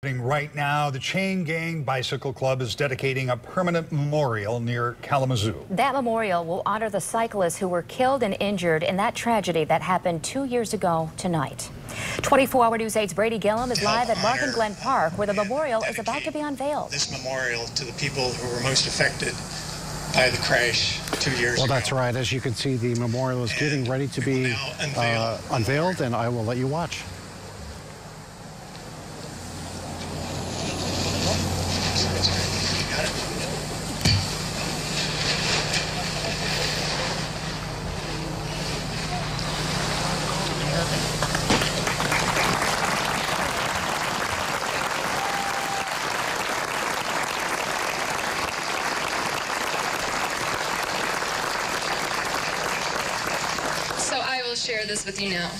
Right now, the Chain Gang Bicycle Club is dedicating a permanent memorial near Kalamazoo. That memorial will honor the cyclists who were killed and injured in that tragedy that happened 2 years ago tonight. 24-hour News 8's Brady Gillum is live at Mark and Glen Park, where the memorial is about to be unveiled. This memorial to the people who were most affected by the crash 2 years ago. Well, that's right. As you can see, the memorial is getting ready to be unveiled, and I will let you watch. So I will share this with you now.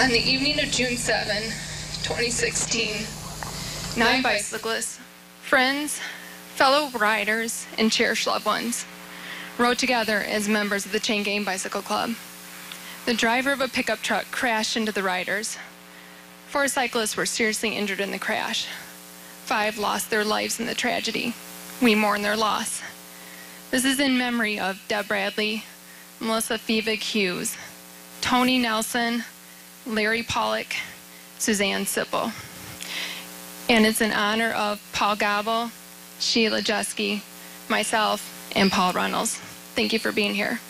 On the evening of June 7, 2016, 9 bicyclists, friends, fellow riders, and cherished loved ones rode together as members of the Chain Gang Bicycle Club. The driver of a pickup truck crashed into the riders. 4 cyclists were seriously injured in the crash. 5 lost their lives in the tragedy. We mourn their loss. This is in memory of Deb Bradley, Melissa Fevig Hughes, Tony Nelson, Larry Pollock, Suzanne Sipple. And it's in honor of Paul Gobble, Sheila Jeske, myself, and Paul Reynolds. Thank you for being here.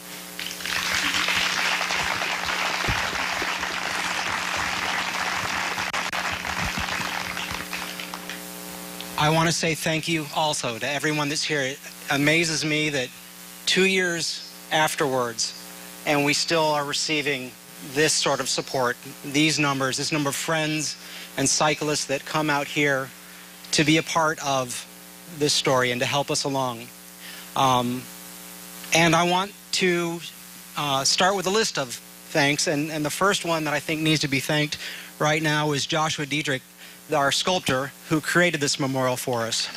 I want to say thank you also to everyone that's here. It amazes me that 2 years afterwards, and we still are receiving this sort of support, these numbers, this number of friends and cyclists that come out here to be a part of this story and to help us along. And I want to start with a list of thanks, and the first one that I think needs to be thanked right now is Joshua Diedrich, our sculptor, who created this memorial for us.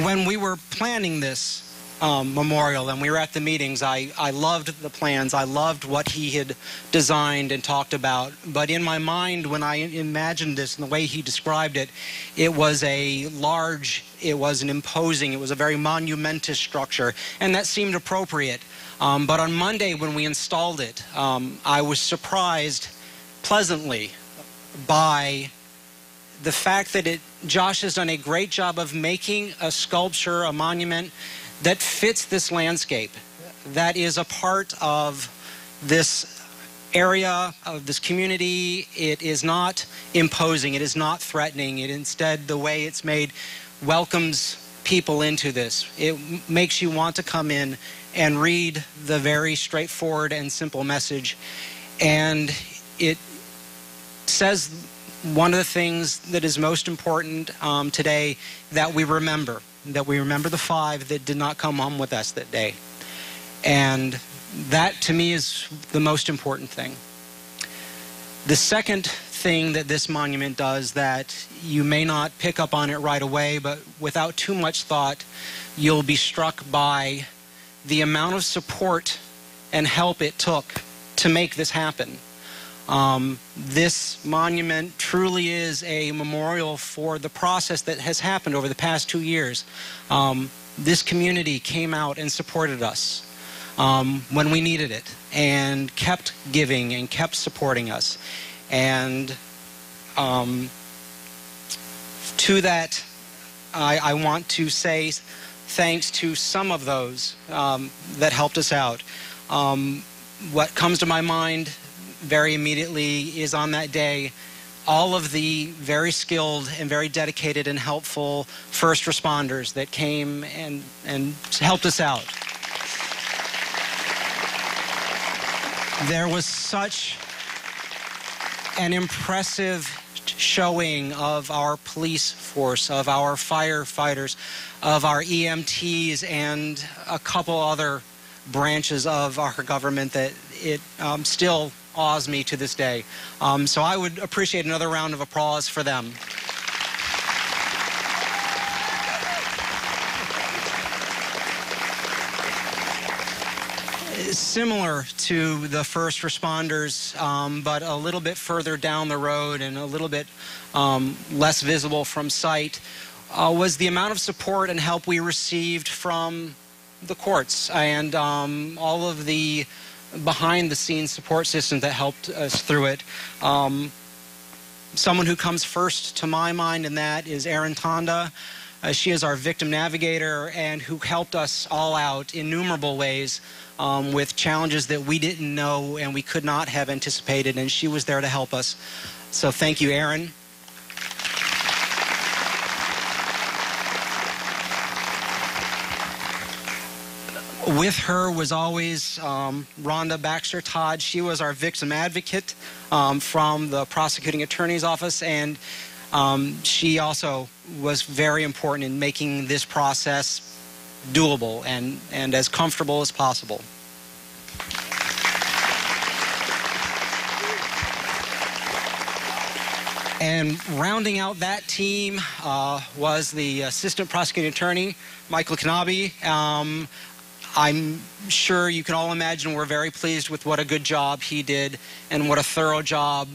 When we were planning this memorial and we were at the meetings, I loved the plans. I loved what he had designed and talked about. But in my mind, when I imagined this and the way he described it, it was a large, it was an imposing, it was a very monumentous structure, and that seemed appropriate. But on Monday, when we installed it, I was surprised pleasantly by the fact that Josh has done a great job of making a sculpture, a monument that fits this landscape, that is a part of this area, of this community. It is not imposing, it is not threatening. It instead, the way it's made, welcomes people into this. It makes you want to come in and read the very straightforward and simple message. And it says one of the things that is most important today, that we remember the 5 that did not come home with us that day. And that, to me, is the most important thing. The second thing that this monument does, that you may not pick up on it right away, but without too much thought, you'll be struck by the amount of support and help it took to make this happen. This monument truly is a memorial for the process that has happened over the past 2 years. This community came out and supported us when we needed it, and kept giving and kept supporting us. And to that, I want to say thanks to some of those that helped us out. What comes to my mind very immediately is, on that day, all of the very skilled and very dedicated and helpful first responders that came and helped us out. There was such an impressive showing of our police force, of our firefighters, of our EMTs, and a couple other branches of our government that it still awes me to this day. So I would appreciate another round of applause for them. similar to the first responders, but a little bit further down the road and a little bit less visible from sight, was the amount of support and help we received from the courts and all of the behind-the-scenes support systems that helped us through it. Someone who comes first to my mind in that is Erin Tonda. She is our victim navigator and who helped us all out in innumerable ways with challenges that we didn't know and we could not have anticipated, and she was there to help us. So thank you, Erin. With her was always Rhonda Baxter-Todd. She was our victim advocate from the prosecuting attorney's office, and she also was very important in making this process doable and as comfortable as possible. And rounding out that team was the assistant prosecuting attorney, Michael Knabe. I'm sure you can all imagine we're very pleased with what a good job he did and what a thorough job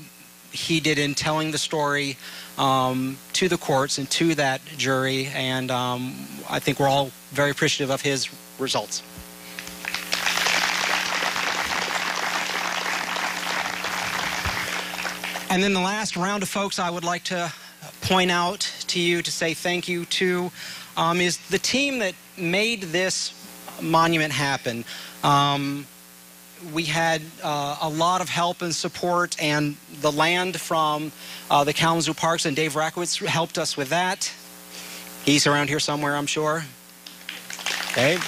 he did in telling the story to the courts and to that jury, and I think we're all very appreciative of his results. And then the last round of folks I would like to point out to you to say thank you to is the team that made this monument happen. We had a lot of help and support, and the land from the Kalamazoo Parks, and Dave Rakowitz helped us with that. He's around here somewhere, I'm sure. Dave?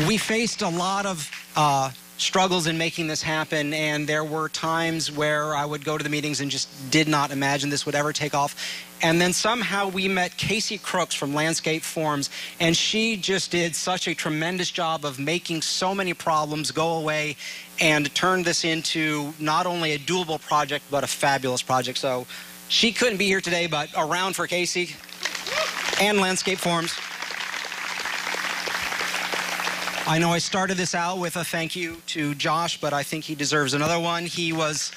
We faced a lot of struggles in making this happen, and there were times where I would go to the meetings and just did not imagine this would ever take off. And then somehow we met Casey Crooks from Landscape Forms, and she just did such a tremendous job of making so many problems go away and turned this into not only a doable project, but a fabulous project. So she couldn't be here today, but a round for Casey and Landscape Forms. I know I started this out with a thank you to Josh, but I think he deserves another one. He was,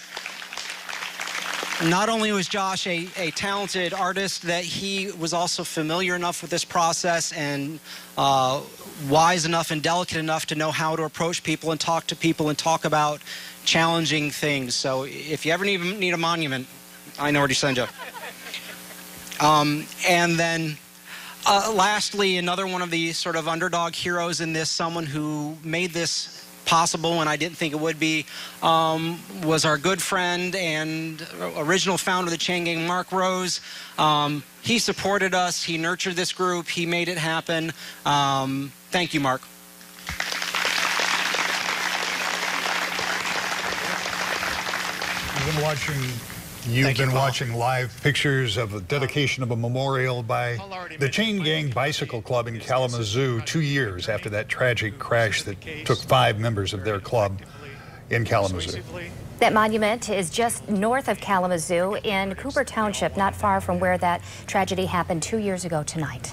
not only was Josh a talented artist, that he was also familiar enough with this process and wise enough and delicate enough to know how to approach people and talk to people and talk about challenging things. So if you ever need a monument, I know where to send you. And then lastly, another one of the sort of underdog heroes in this, someone who made this possible when I didn't think it would be, was our good friend and original founder of the Chain Gang, Mark Rose. He supported us, he nurtured this group, he made it happen. Thank you, Mark. You've been watching live pictures of the dedication of a memorial by the Chain Gang Bicycle Club in Kalamazoo 2 years after that tragic crash that took 5 members of their club in Kalamazoo. That monument is just north of Kalamazoo in Cooper Township, not far from where that tragedy happened 2 years ago tonight.